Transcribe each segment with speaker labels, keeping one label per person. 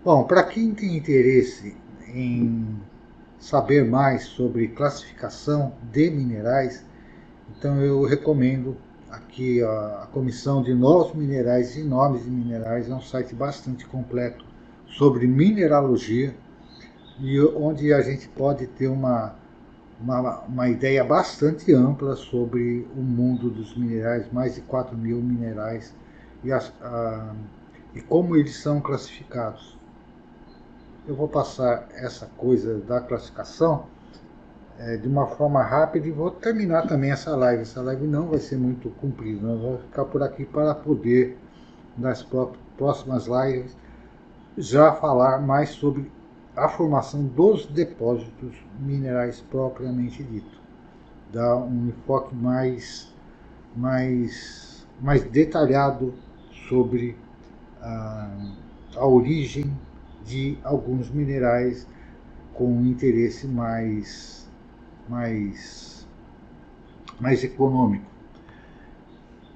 Speaker 1: Bom, para quem tem interesse em saber mais sobre classificação de minerais, então eu recomendo aqui a Comissão de Novos Minerais e Nomes de Minerais. É um site bastante completo sobre mineralogia e onde a gente pode ter uma ideia bastante ampla sobre o mundo dos minerais, mais de 4.000 minerais e como eles são classificados. Eu vou passar essa coisa da classificação de uma forma rápida e vou terminar também essa live. Essa live não vai ser muito comprida, nós vamos ficar por aqui para poder, nas próximas lives, já falar mais sobre a formação dos depósitos minerais propriamente dito. Dar um enfoque mais detalhado sobre a origem de alguns minerais com um interesse mais econômico.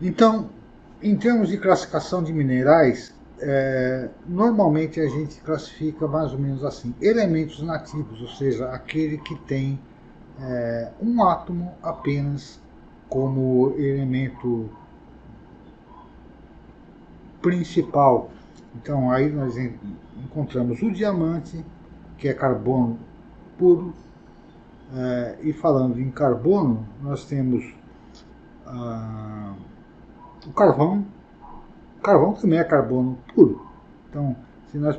Speaker 1: Então, em termos de classificação de minerais, normalmente a gente classifica mais ou menos assim: elementos nativos, ou seja, aquele que tem um átomo apenas como elemento principal. Então aí nós encontramos o diamante, que é carbono puro, e falando em carbono, nós temos o carvão. O carvão também é carbono puro. Então, se nós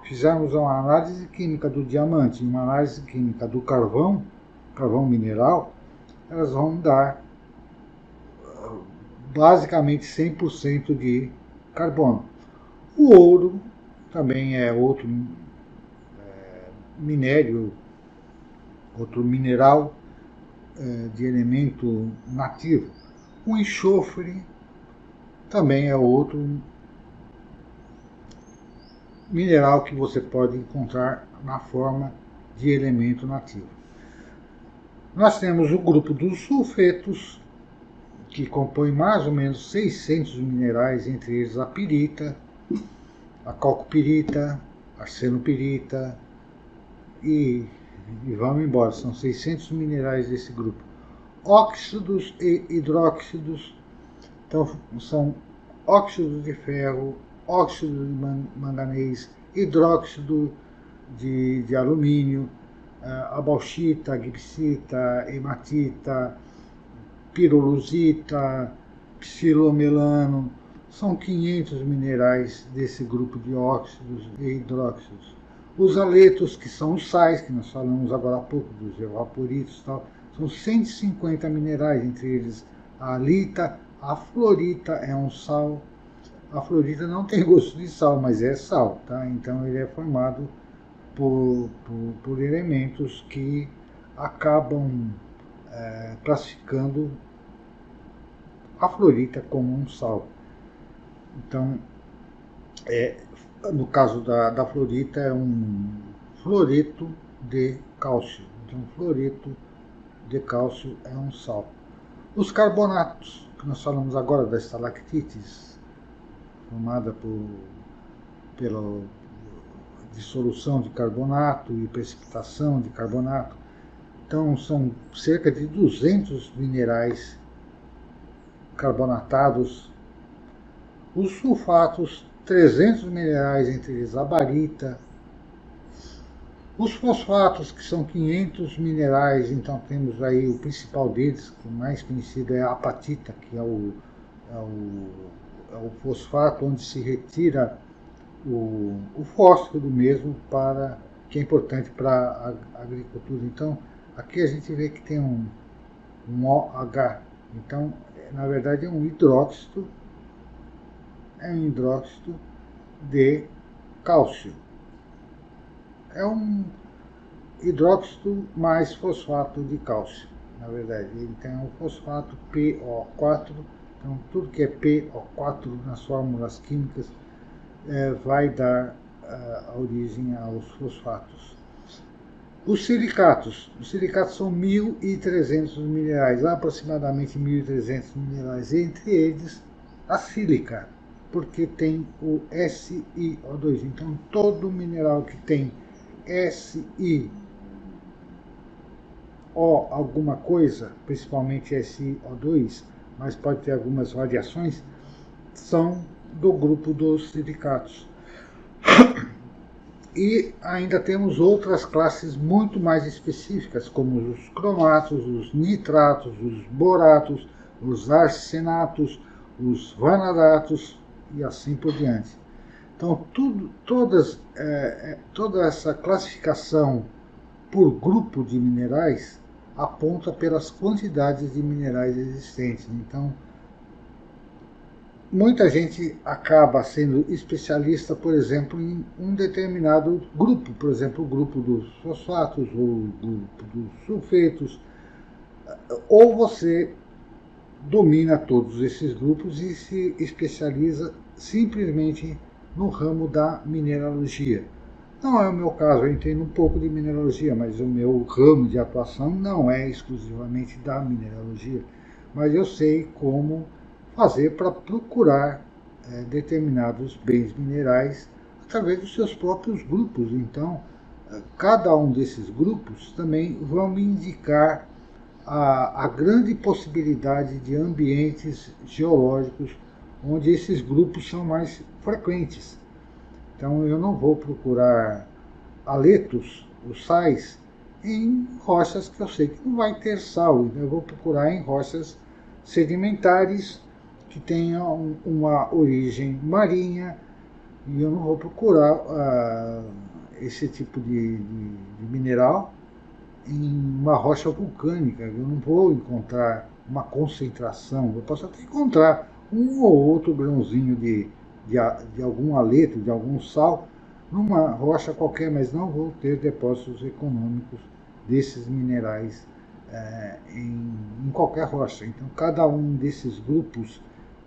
Speaker 1: fizermos uma análise química do diamante e uma análise química do carvão mineral, elas vão dar basicamente 100% de carbono. O ouro também é outro minério, outro mineral de elemento nativo. O enxofre também é outro mineral que você pode encontrar na forma de elemento nativo. Nós temos o grupo dos sulfetos, que compõe mais ou menos 600 minerais, entre eles a pirita, a calcopirita, arsenopirita e vamos embora, são 600 minerais desse grupo. Óxidos e hidróxidos, então são óxidos de ferro, óxido de manganês, hidróxido de alumínio, a bauxita, a gipsita, hematita, piroluzita, psilomelano. São 500 minerais desse grupo de óxidos e hidróxidos. Os aletos, que são os sais, que nós falamos agora há pouco, dos evaporitos e tal, são 150 minerais, entre eles a alita, a fluorita é um sal. A fluorita não tem gosto de sal, mas é sal, tá? Então ele é formado por elementos que acabam classificando a fluorita como um sal. Então, no caso da fluorita, é um fluoreto de cálcio. Então, fluoreto de cálcio é um sal. Os carbonatos, que nós falamos agora das estalactites, formada pela dissolução de carbonato e precipitação de carbonato. Então, são cerca de 200 minerais carbonatados. Os sulfatos, 300 minerais, entre eles a barita. Os fosfatos, que são 500 minerais, então temos aí o principal deles, o mais conhecido é a apatita, que é o fosfato onde se retira o fósforo mesmo, que é importante para a agricultura. Então, aqui a gente vê que tem um OH. Então, na verdade, é um hidróxido de cálcio. É um hidróxido mais fosfato de cálcio, na verdade. Ele tem um fosfato PO4, então tudo que é PO4 nas fórmulas químicas vai dar a origem aos fosfatos. Os silicatos são 1.300 minerais, aproximadamente 1.300 minerais, entre eles a sílica. porque tem o SiO2. Então, todo mineral que tem SiO alguma coisa, principalmente SiO2, mas pode ter algumas variações, são do grupo dos silicatos. E ainda temos outras classes muito mais específicas, como os cromatos, os nitratos, os boratos, os arsenatos, os vanadatos e assim por diante. Então, toda essa classificação por grupo de minerais aponta pelas quantidades de minerais existentes. Então, muita gente acaba sendo especialista, por exemplo, em um determinado grupo, por exemplo, o grupo dos fosfatos ou o grupo dos sulfetos, ou você domina todos esses grupos e se especializa simplesmente no ramo da mineralogia. Não é o meu caso, eu entendo um pouco de mineralogia, mas o meu ramo de atuação não é exclusivamente da mineralogia, mas eu sei como fazer para procurar determinados bens minerais através dos seus próprios grupos. Então, cada um desses grupos também vão me indicar a grande possibilidade de ambientes geológicos onde esses grupos são mais frequentes. Então eu não vou procurar haletos, os sais, em rochas que eu sei que não vai ter sal. Eu vou procurar em rochas sedimentares que tenham uma origem marinha, e eu não vou procurar esse tipo de mineral em uma rocha vulcânica. Eu não vou encontrar uma concentração. Eu posso até encontrar um ou outro grãozinho de algum haleto, de algum sal, numa rocha qualquer, mas não vou ter depósitos econômicos desses minerais em qualquer rocha. Então, cada um desses grupos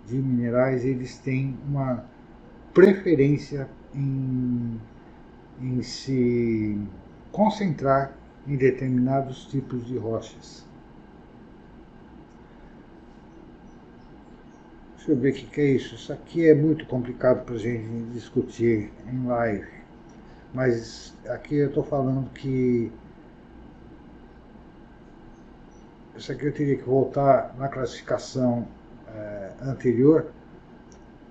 Speaker 1: de minerais, eles têm uma preferência em se concentrar em determinados tipos de rochas. Deixa eu ver o que é isso. Isso aqui é muito complicado para a gente discutir em live. Mas aqui eu estou falando que isso aqui eu teria que voltar na classificação anterior,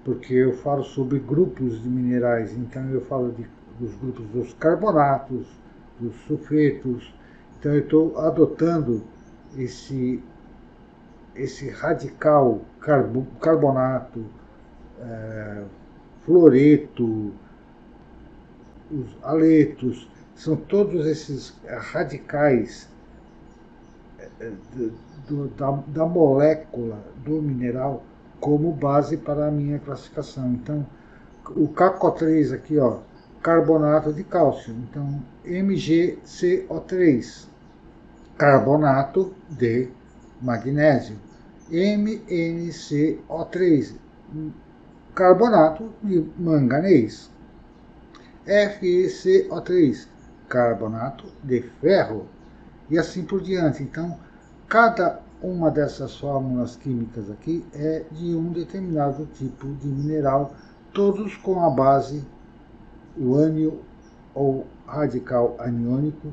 Speaker 1: porque eu falo sobre grupos de minerais. Então eu falo dos grupos dos carbonatos, dos sulfetos. Então eu estou adotando esse radical carbonato, fluoreto, os haletos, são todos esses radicais da molécula do mineral como base para a minha classificação. Então, o CaCO3 aqui, ó, carbonato de cálcio. Então, MgCO3, carbonato de magnésio. MnCO3, carbonato de manganês. FeCO3, carbonato de ferro. E assim por diante. Então, cada uma dessas fórmulas químicas aqui é de um determinado tipo de mineral, todos com a base, o ânion ou radical aniônico,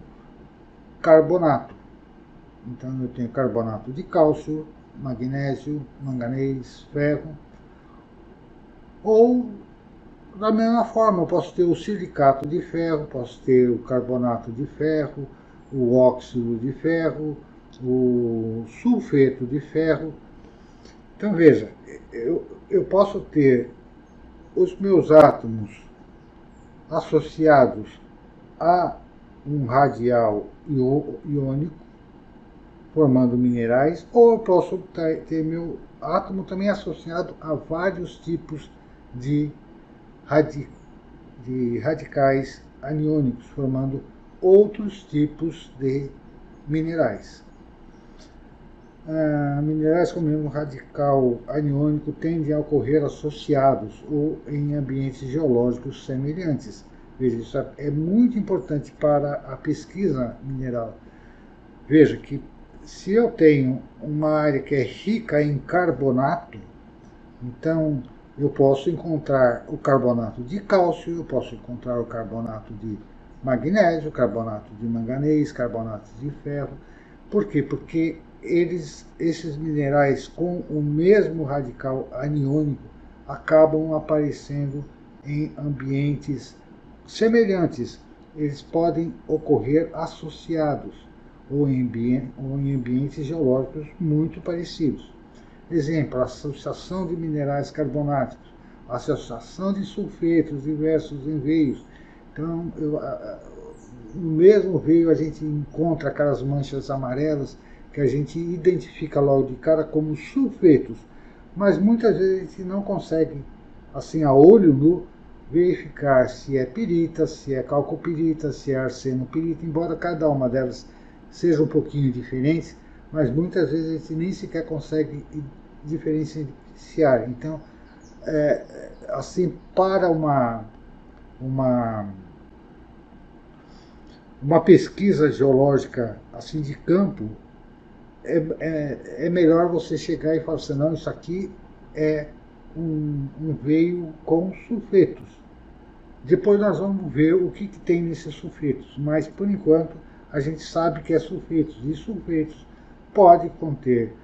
Speaker 1: carbonato. Então eu tenho carbonato de cálcio, magnésio, manganês, ferro. Ou da mesma forma, eu posso ter o silicato de ferro, posso ter o carbonato de ferro, o óxido de ferro, o sulfeto de ferro. Então veja, eu posso ter os meus átomos associados a um radial iônico, formando minerais, ou eu posso ter meu átomo também associado a vários tipos de radicais aniônicos, formando outros tipos de minerais. Minerais com o mesmo radical aniônico tendem a ocorrer associados ou em ambientes geológicos semelhantes. Veja, isso é muito importante para a pesquisa mineral. Veja que se eu tenho uma área que é rica em carbonato, então Eu posso encontrar o carbonato de cálcio, eu posso encontrar o carbonato de magnésio, carbonato de manganês, carbonato de ferro. Por quê? Porque esses minerais com o mesmo radical aniônico acabam aparecendo em ambientes semelhantes. Eles podem ocorrer associados ou em ambientes geológicos muito parecidos. Exemplo, a associação de minerais carbonáticos, a associação de sulfetos diversos em veios. Então, no mesmo veio a gente encontra aquelas manchas amarelas que a gente identifica logo de cara como sulfetos, mas muitas vezes a gente não consegue, assim, a olho nu, verificar se é pirita, se é calcopirita, se é arsenopirita, embora cada uma delas seja um pouquinho diferente, mas muitas vezes a gente nem sequer consegue diferenciar. Então, assim, para uma, uma pesquisa geológica assim de campo, é melhor você chegar e falar assim, não, isso aqui é um veio com sulfetos. Depois nós vamos ver o que tem nesses sulfetos, mas por enquanto a gente sabe que é sulfetos, e sulfetos pode conter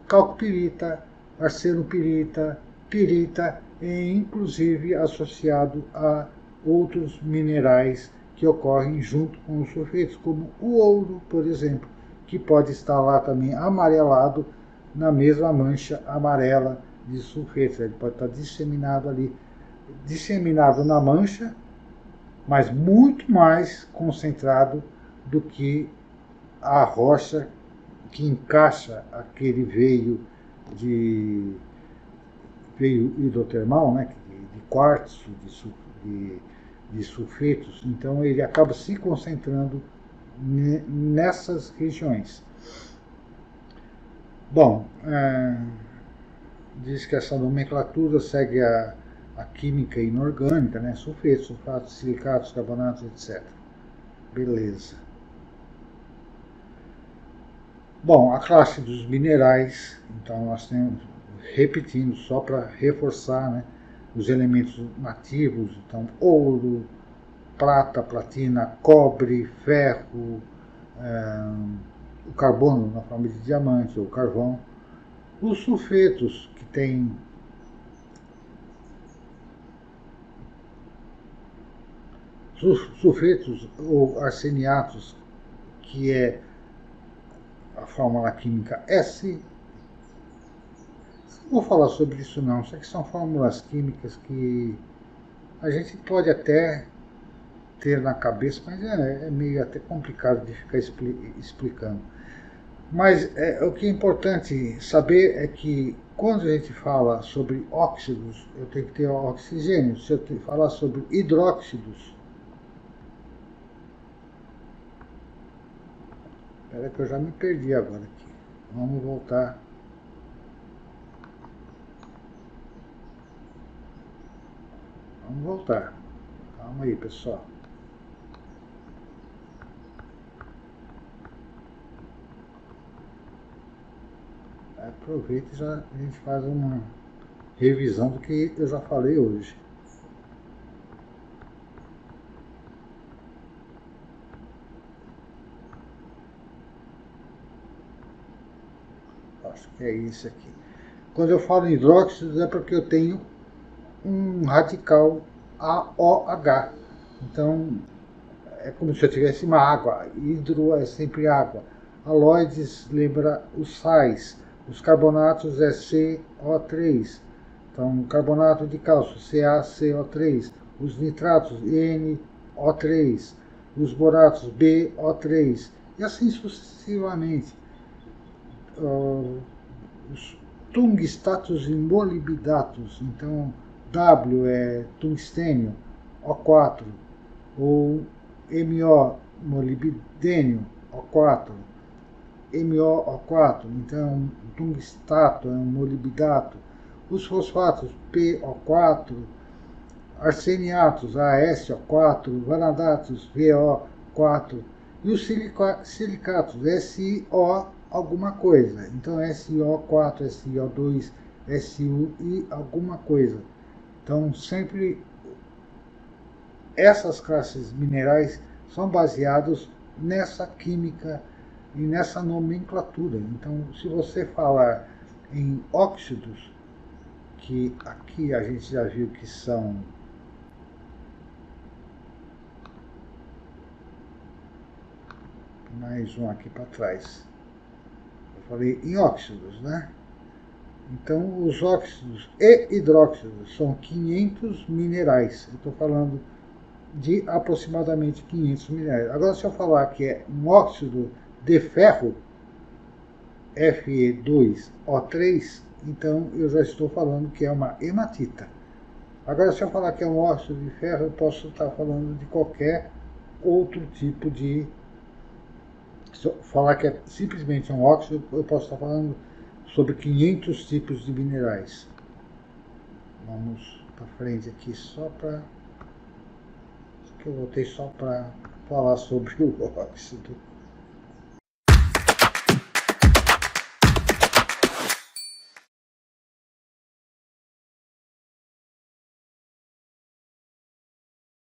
Speaker 1: calcopirita, arsenopirita, pirita e inclusive associado a outros minerais que ocorrem junto com os sulfetos, como o ouro, por exemplo, que pode estar lá também amarelado na mesma mancha amarela de sulfetos. Ele pode estar disseminado ali, disseminado na mancha, mas muito mais concentrado do que a rocha que encaixa aquele de veio hidrotermal, né, de quartzo, de sulfetos. Então ele acaba se concentrando nessas regiões. Bom, diz que essa nomenclatura segue a química inorgânica, né, sulfetos, sulfatos, silicatos, carbonatos, etc. Beleza. Bom, a classe dos minerais, então nós temos, repetindo, só para reforçar, né, os elementos nativos, então ouro, prata, platina, cobre, ferro, o carbono na forma de diamante ou carvão, os sulfetos, que tem sulfetos ou arseniatos, que é a fórmula química S. Não vou falar sobre isso não, isso aqui são fórmulas químicas que a gente pode até ter na cabeça, mas é meio até complicado de ficar explicando. Mas o que é importante saber é que quando a gente fala sobre óxidos, eu tenho que ter oxigênio. Se eu falar sobre hidróxidos, espera que eu já me perdi agora aqui. Vamos voltar. Vamos voltar. Calma aí, pessoal. Aproveita e já a gente faz uma revisão do que eu já falei hoje. Acho que é isso aqui. Quando eu falo em hidróxidos é porque eu tenho um radical AOH. Então é como se eu tivesse uma água. Hidro é sempre água. Halóides lembra os sais. Os carbonatos é CO3. Então, carbonato de cálcio, CaCO3. Os nitratos, NO3. Os boratos, BO3. E assim sucessivamente. Os tungstatos e molibdatos. Então, W é tungstênio, O4. Ou MO, molibdênio, O4. MoO4, então tungstato é um molibdato. Os fosfatos, PO4, arseniatos, ASO4, vanadatos, VO4, e os silicatos, SiO alguma coisa. Então SiO4, SiO2, SU e alguma coisa. Então, sempre essas classes minerais são baseadas nessa química e nessa nomenclatura. Então, se você falar em óxidos, que aqui a gente já viu que são mais um aqui para trás. Eu falei em óxidos, né? Então, os óxidos e hidróxidos são 500 minerais. Eu estou falando de aproximadamente 500 minerais. Agora, se eu falar que é um óxido de ferro, Fe2O3, então eu já estou falando que é uma hematita. Agora, se eu falar que é um óxido de ferro, eu posso estar falando de qualquer outro tipo de... Se eu falar que é simplesmente um óxido, eu posso estar falando sobre 500 tipos de minerais. Vamos para frente aqui só para... que eu voltei só para falar sobre o óxido.